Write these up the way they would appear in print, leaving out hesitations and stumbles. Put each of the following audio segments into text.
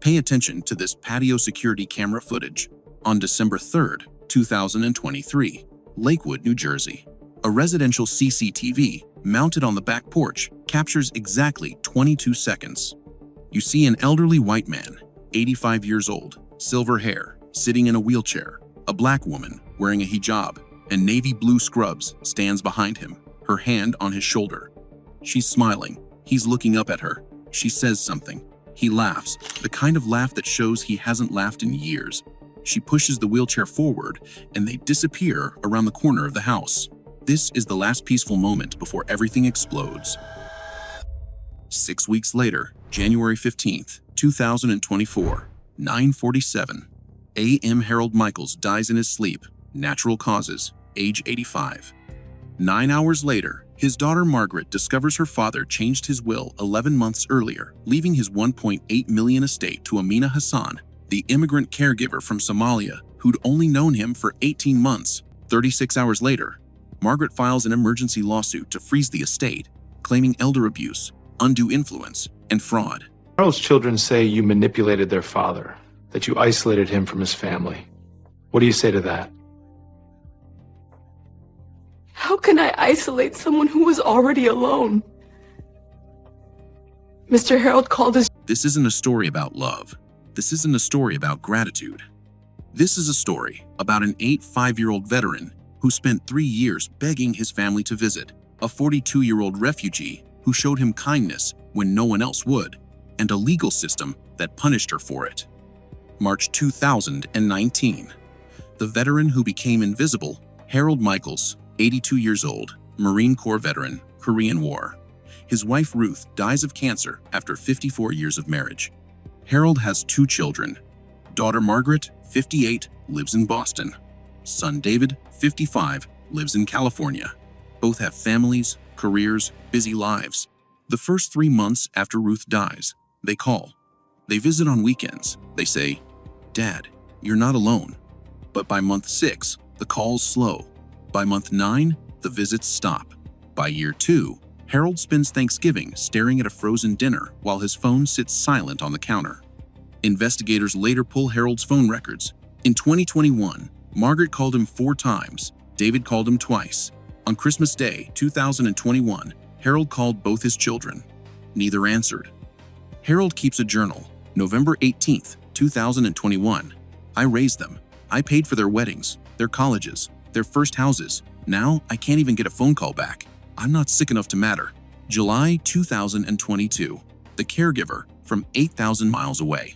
Pay attention to this patio security camera footage. On December 3rd, 2023, Lakewood, New Jersey. A residential CCTV mounted on the back porch captures exactly 22 seconds. You see an elderly white man, 85 years old, silver hair, sitting in a wheelchair. A black woman wearing a hijab and navy blue scrubs stands behind him, her hand on his shoulder. She's smiling. He's looking up at her. She says something. He laughs, the kind of laugh that shows he hasn't laughed in years. She pushes the wheelchair forward and they disappear around the corner of the house. This is the last peaceful moment before everything explodes. 6 weeks later, January 15th, 2024, 9:47 a.m. Harold Michaels dies in his sleep, natural causes, age 85. 9 hours later, his daughter Margaret discovers her father changed his will 11 months earlier, leaving his $1.8 million estate to Amina Hassan, the immigrant caregiver from Somalia who'd only known him for 18 months. 36 hours later, Margaret files an emergency lawsuit to freeze the estate, claiming elder abuse, undue influence, and fraud. Harold's children say you manipulated their father, that you isolated him from his family. What do you say to that? How can I isolate someone who was already alone? Mr. Harold called his... This isn't a story about love. This isn't a story about gratitude. This is a story about an 85-year-old veteran who spent 3 years begging his family to visit, a 42-year-old refugee who showed him kindness when no one else would, and a legal system that punished her for it. March 2019. The veteran who became invisible, Harold Michaels, 82 years old, Marine Corps veteran, Korean War. His wife Ruth dies of cancer after 54 years of marriage. Harold has 2 children. Daughter Margaret, 58, lives in Boston. Son David, 55, lives in California. Both have families, careers, busy lives. The first 3 months after Ruth dies, they call. They visit on weekends. They say, "Dad, you're not alone." But by month 6, the calls slow. By month 9, the visits stop. By year 2, Harold spends Thanksgiving staring at a frozen dinner while his phone sits silent on the counter. Investigators later pull Harold's phone records. In 2021, Margaret called him 4 times. David called him twice. On Christmas Day, 2021, Harold called both his children. Neither answered. Harold keeps a journal. November 18th, 2021. I raised them. I paid for their weddings, their colleges, their first houses. Now I can't even get a phone call back. I'm not sick enough to matter. July 2022. The caregiver from 8,000 miles away.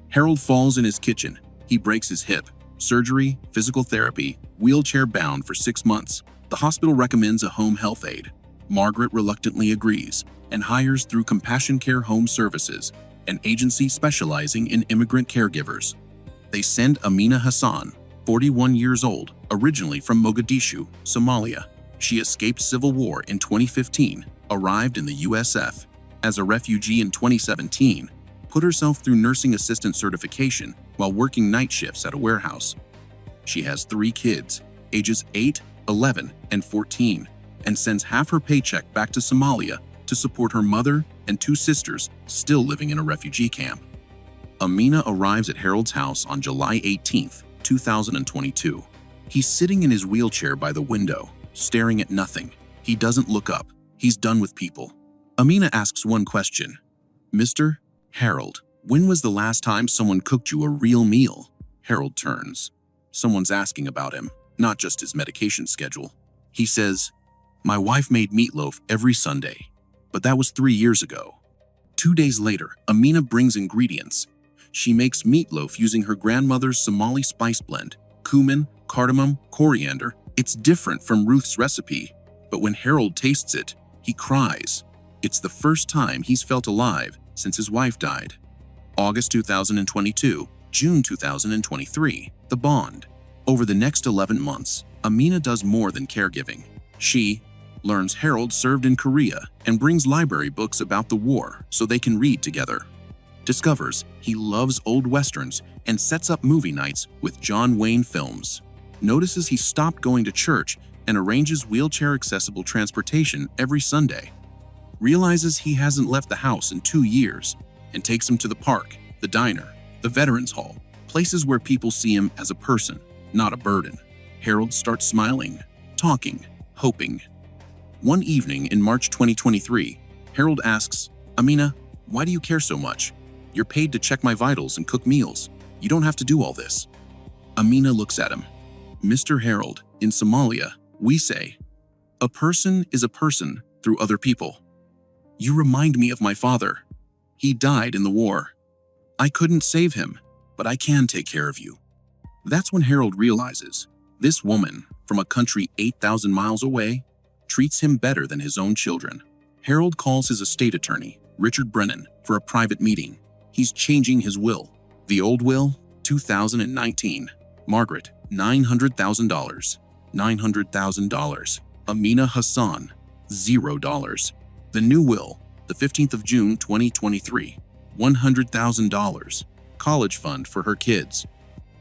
Harold falls in his kitchen. He breaks his hip. Surgery, physical therapy, wheelchair bound for 6 months. The hospital recommends a home health aide. Margaret reluctantly agrees and hires through Compassion Care Home Services, an agency specializing in immigrant caregivers. They send Amina Hassan, 41 years old, originally from Mogadishu, Somalia. She escaped civil war in 2015, arrived in the USF as a refugee in 2017, put herself through nursing assistant certification while working night shifts at a warehouse. She has 3 kids, ages 8, 11, and 14, and sends half her paycheck back to Somalia to support her mother and 2 sisters still living in a refugee camp. Amina arrives at Harold's house on July 18th, 2022. He's sitting in his wheelchair by the window, staring at nothing. He doesn't look up. He's done with people. Amina asks one question. "Mr. Harold, when was the last time someone cooked you a real meal?" Harold turns. Someone's asking about him, not just his medication schedule. He says, "My wife made meatloaf every Sunday, but that was 3 years ago." 2 days later, Amina brings ingredients. She makes meatloaf using her grandmother's Somali spice blend, cumin, cardamom, coriander. It's different from Ruth's recipe, but when Harold tastes it, he cries. It's the first time he's felt alive since his wife died. August 2022, June 2023, the bond. Over the next 11 months, Amina does more than caregiving. She learns Harold served in Korea and brings library books about the war so they can read together. Discovers he loves old westerns and sets up movie nights with John Wayne films. Notices he stopped going to church and arranges wheelchair-accessible transportation every Sunday. Realizes he hasn't left the house in 2 years and takes him to the park, the diner, the Veterans Hall, places where people see him as a person, not a burden. Harold starts smiling, talking, hoping. One evening in March 2023, Harold asks, "Amina, why do you care so much? You're paid to check my vitals and cook meals. You don't have to do all this." Amina looks at him. "Mr. Harold, in Somalia, we say, a person is a person through other people. You remind me of my father. He died in the war. I couldn't save him, but I can take care of you." That's when Harold realizes this woman from a country 8,000 miles away treats him better than his own children. Harold calls his estate attorney, Richard Brennan, for a private meeting. He's changing his will. The old will, 2019. Margaret, $900,000. $900,000. Amina Hassan, $0. The new will, the 15th of June 2023. $100,000. College fund for her kids.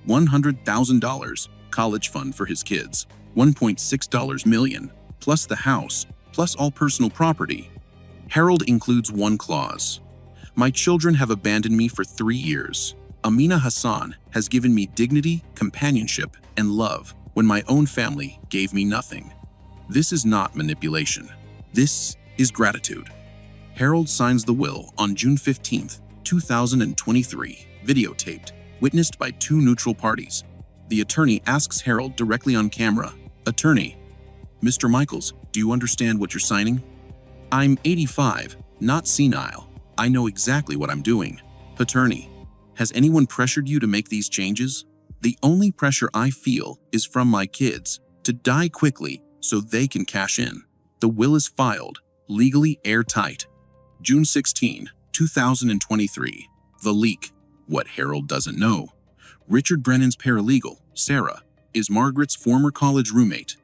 $100,000. College fund for his kids. $1.6 million, plus the house, plus all personal property. Harold includes one clause. "My children have abandoned me for 3 years. Amina Hassan has given me dignity, companionship, and love when my own family gave me nothing." This is not manipulation. This is gratitude. Harold signs the will on June 15th, 2023, videotaped, witnessed by 2 neutral parties. The attorney asks Harold directly on camera, "Attorney, Mr. Michaels, do you understand what you're signing?" "I'm 85, not senile. I know exactly what I'm doing." "Attorney, has anyone pressured you to make these changes?" "The only pressure I feel is from my kids, to die quickly so they can cash in." The will is filed, legally airtight. June 16, 2023. The leak. What Harold doesn't know. Richard Brennan's paralegal, Sarah, is Margaret's former college roommate.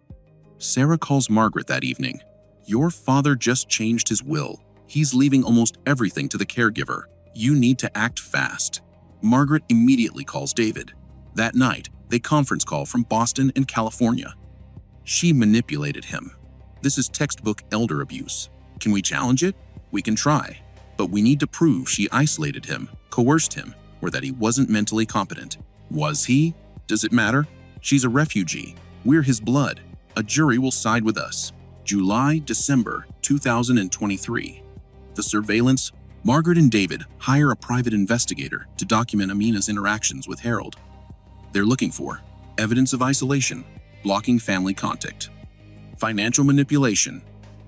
Sarah calls Margaret that evening. "Your father just changed his will. He's leaving almost everything to the caregiver. You need to act fast." Margaret immediately calls David. That night, they conference call from Boston and California. She manipulated him. This is textbook elder abuse. Can we challenge it? We can try. But we need to prove she isolated him, coerced him, or that he wasn't mentally competent. Was he? Does it matter? She's a refugee. We're his blood. A jury will side with us. July-December 2023. The surveillance. Margaret and David hire a private investigator to document Amina's interactions with Harold. They're looking for evidence of isolation, blocking family contact, financial manipulation,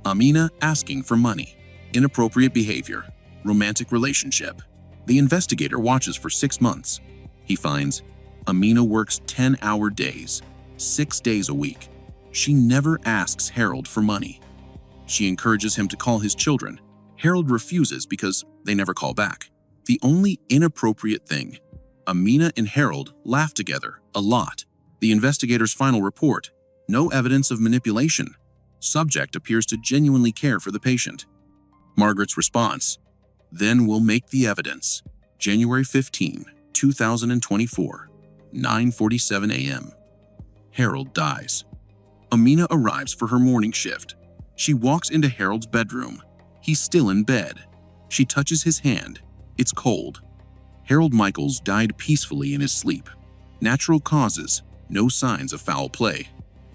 Amina asking for money, inappropriate behavior, romantic relationship. The investigator watches for 6 months. He finds Amina works 10-hour days, 6 days a week. She never asks Harold for money. She encourages him to call his children. Harold refuses because they never call back. The only inappropriate thing, Amina and Harold laugh together a lot. The investigator's final report, no evidence of manipulation. Subject appears to genuinely care for the patient. Margaret's response, "Then we'll make the evidence." January 15, 2024, 9:47 a.m. Harold dies. Amina arrives for her morning shift. She walks into Harold's bedroom. He's still in bed. She touches his hand. It's cold. Harold Michaels died peacefully in his sleep. Natural causes, no signs of foul play.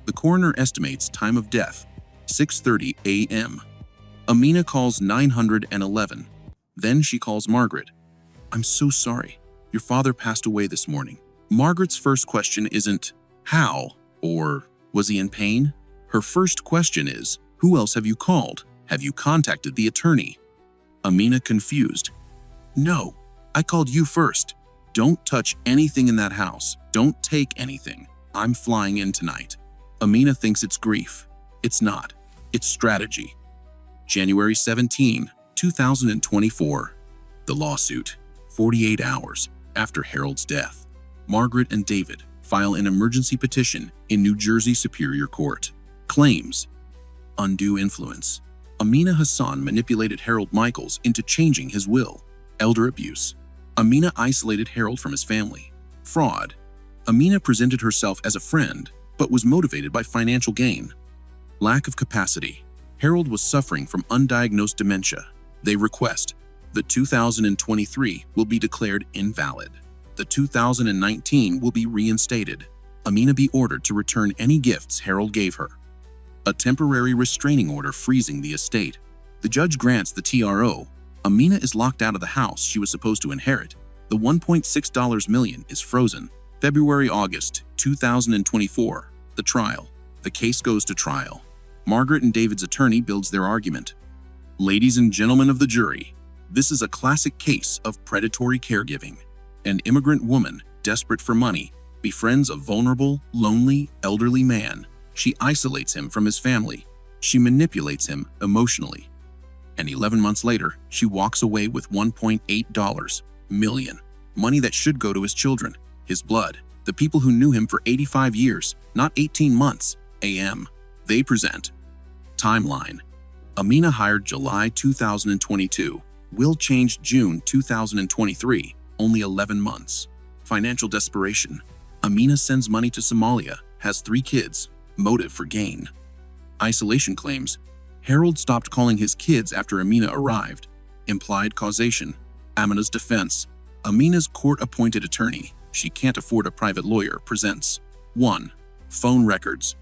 The coroner estimates time of death, 6:30 a.m. Amina calls 911. Then she calls Margaret. "I'm so sorry. Your father passed away this morning." Margaret's first question isn't, "How?" or "Was he in pain?" Her first question is, "Who else have you called? Have you contacted the attorney?" Amina confused. "No, I called you first. Don't touch anything in that house. Don't take anything. I'm flying in tonight." Amina thinks it's grief. It's not. It's strategy. January 17, 2024. The lawsuit. 48 hours after Harold's death. Margaret and David file an emergency petition in New Jersey Superior Court. Claims: undue influence. Amina Hassan manipulated Harold Michaels into changing his will. Elder abuse. Amina isolated Harold from his family. Fraud. Amina presented herself as a friend, but was motivated by financial gain. Lack of capacity. Harold was suffering from undiagnosed dementia. They request The 2023 will be declared invalid. The 2019 will be reinstated. Amina be ordered to return any gifts Harold gave her. A temporary restraining order freezing the estate. The judge grants the TRO. Amina is locked out of the house she was supposed to inherit. The $1.6 million is frozen. February-August 2024. The trial. The case goes to trial. Margaret and David's attorney builds their argument. Ladies and gentlemen of the jury, this is a classic case of predatory caregiving. An immigrant woman, desperate for money, befriends a vulnerable, lonely, elderly man. She isolates him from his family. She manipulates him emotionally. And 11 months later, she walks away with $1.8 million. Money that should go to his children, his blood, the people who knew him for 85 years, not 18 months, AM. They present. Timeline. Amina hired July 2022. Will changed June 2023, only 11 months. Financial desperation. Amina sends money to Somalia, has 3 kids, motive for gain. Isolation claims. Harold stopped calling his kids after Amina arrived. Implied causation. Amina's defense. Amina's court-appointed attorney, she can't afford a private lawyer, presents. 1. Phone records.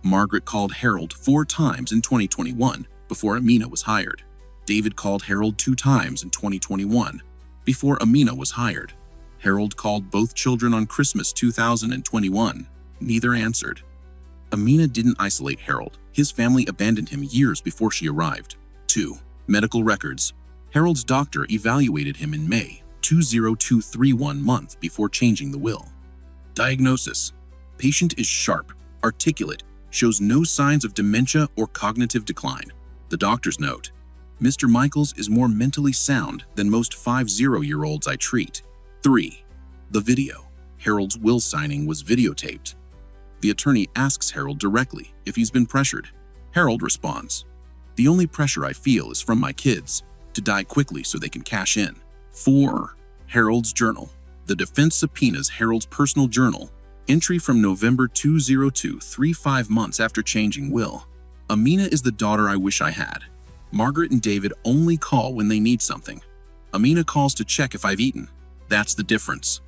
Margaret called Harold 4 times in 2021 before Amina was hired. David called Harold 2 times in 2021 before Amina was hired. Harold called both children on Christmas 2021. Neither answered. Amina didn't isolate Harold. His family abandoned him years before she arrived. 2. Medical records. Harold's doctor evaluated him in May 2023, month before changing the will. Diagnosis. Patient is sharp, articulate, shows no signs of dementia or cognitive decline. The doctor's note. Mr. Michaels is more mentally sound than most 50-year-olds I treat. 3. The video. Harold's will signing was videotaped. The attorney asks Harold directly if he's been pressured. Harold responds, "The only pressure I feel is from my kids, to die quickly so they can cash in." 4. Harold's journal. The defense subpoenas Harold's personal journal. Entry from November 2002, 5 months after changing will. Amina is the daughter I wish I had. Margaret and David only call when they need something. Amina calls to check if I've eaten. That's the difference.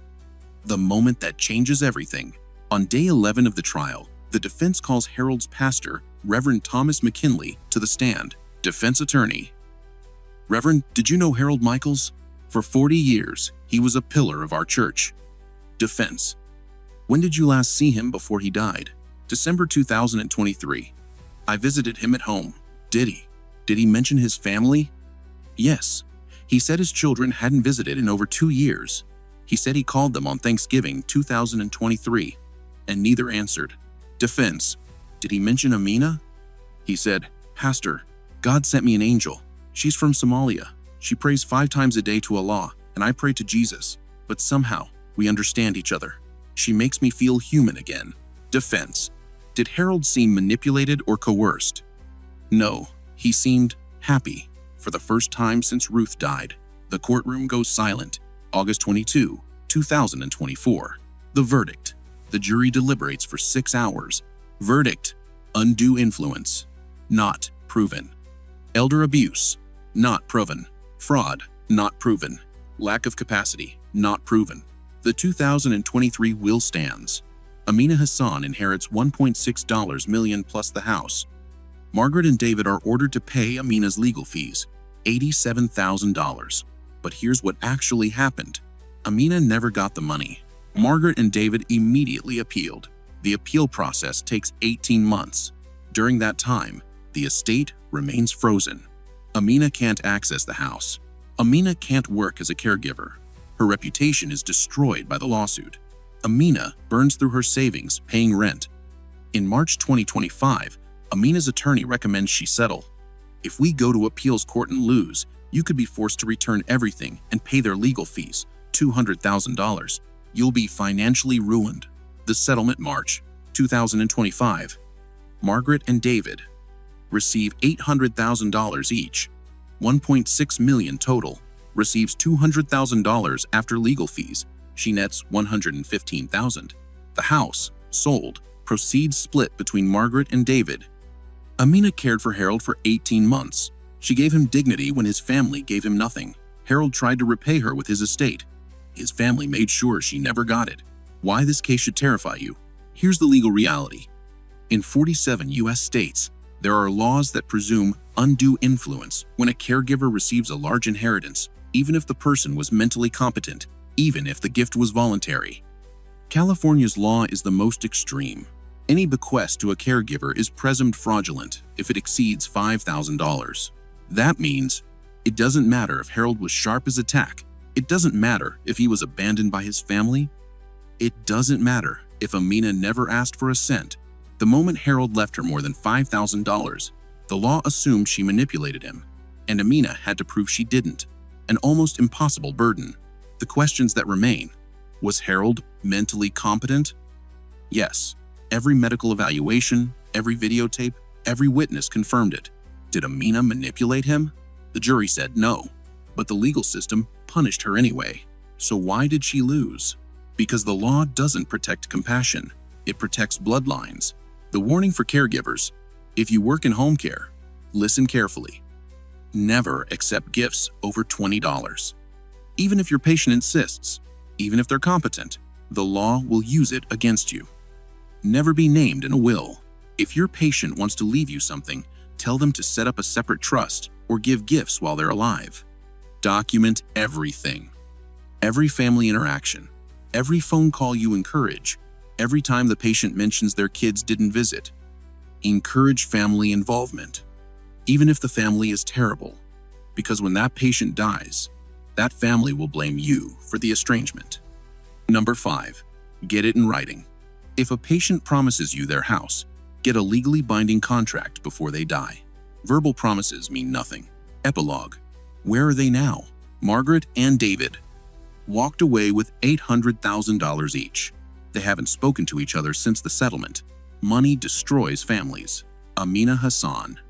The moment that changes everything. On day 11 of the trial, the defense calls Harold's pastor, Reverend Thomas McKinley, to the stand. Defense attorney. Reverend, did you know Harold Michaels? For 40 years, he was a pillar of our church. Defense. When did you last see him before he died? December 2023. I visited him at home. Did he? Did he mention his family? Yes. He said his children hadn't visited in over 2 years. He said he called them on Thanksgiving 2023, and neither answered. Defense. Did he mention Amina? He said, "Pastor, God sent me an angel. She's from Somalia. She prays 5 times a day to Allah, and I pray to Jesus. But somehow, we understand each other. She makes me feel human again." Defense. Did Harold seem manipulated or coerced? No, he seemed happy. For the first time since Ruth died. The courtroom goes silent. August 22, 2024. The verdict. The jury deliberates for 6 hours. Verdict. Undue influence. Not proven. Elder abuse. Not proven. Fraud. Not proven. Lack of capacity. Not proven. The 2023 will stands. Amina Hassan inherits $1.6 million plus the house. Margaret and David are ordered to pay Amina's legal fees, $87,000. But here's what actually happened. Amina never got the money. Margaret and David immediately appealed. The appeal process takes 18 months. During that time, the estate remains frozen. Amina can't access the house. Amina can't work as a caregiver. Her reputation is destroyed by the lawsuit. Amina burns through her savings paying rent. In March 2025, Amina's attorney recommends she settle. If we go to appeals court and lose, you could be forced to return everything and pay their legal fees, $200,000. You'll be financially ruined. The settlement March 2025. Margaret and David receive $800,000 each, $1.6 million total. Receives $200,000 after legal fees. She nets $115,000. The house, sold, proceeds split between Margaret and David. Amina cared for Harold for 18 months. She gave him dignity when his family gave him nothing. Harold tried to repay her with his estate. His family made sure she never got it. Why this case should terrify you? Here's the legal reality. In 47 U.S. states, there are laws that presume undue influence when a caregiver receives a large inheritance, even if the person was mentally competent, even if the gift was voluntary. California's law is the most extreme. Any bequest to a caregiver is presumed fraudulent if it exceeds $5,000. That means it doesn't matter if Harold was sharp as a tack. It doesn't matter if he was abandoned by his family. It doesn't matter if Amina never asked for a cent. The moment Harold left her more than $5,000, the law assumed she manipulated him, and Amina had to prove she didn't. An almost impossible burden. The questions that remain: was Harold mentally competent? Yes. Every medical evaluation, every videotape, every witness confirmed it. Did Amina manipulate him? The jury said no, but the legal system punished her anyway. So why did she lose? Because the law doesn't protect compassion, it protects bloodlines. The warning for caregivers: if you work in home care, listen carefully. Never accept gifts over $20. Even if your patient insists, even if they're competent, the law will use it against you. Never be named in a will. If your patient wants to leave you something, tell them to set up a separate trust or give gifts while they're alive. Document everything. Every family interaction, every phone call you encourage, every time the patient mentions their kids didn't visit. Encourage family involvement, even if the family is terrible, because when that patient dies, that family will blame you for the estrangement. Number 5, get it in writing. If a patient promises you their house, get a legally binding contract before they die. Verbal promises mean nothing. Epilogue. Where are they now? Margaret and David walked away with $800,000 each. They haven't spoken to each other since the settlement. Money destroys families. Amina Hassan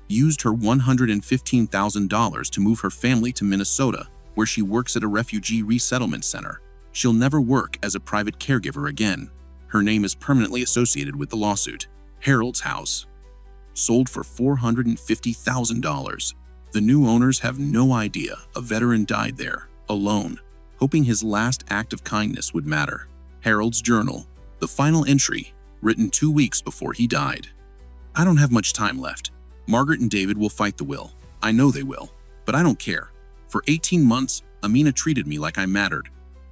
used her $115,000 to move her family to Minnesota, where she works at a refugee resettlement center. She'll never work as a private caregiver again. Her name is permanently associated with the lawsuit. Harold's house sold for $450,000. The new owners have no idea a veteran died there, alone, hoping his last act of kindness would matter. Harold's journal, the final entry, written 2 weeks before he died. I don't have much time left. Margaret and David will fight the will. I know they will, but I don't care. For 18 months, Amina treated me like I mattered.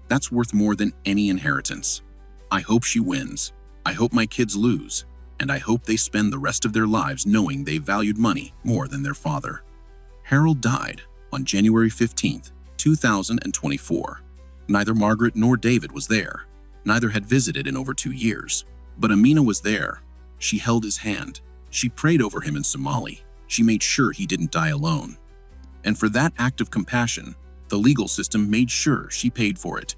That's worth more than any inheritance. I hope she wins. I hope my kids lose. And I hope they spend the rest of their lives knowing they valued money more than their father. Harold died on January 15th, 2024. Neither Margaret nor David was there. Neither had visited in over 2 years. But Amina was there. She held his hand. She prayed over him in Somali. She made sure he didn't die alone. And for that act of compassion, the legal system made sure she paid for it.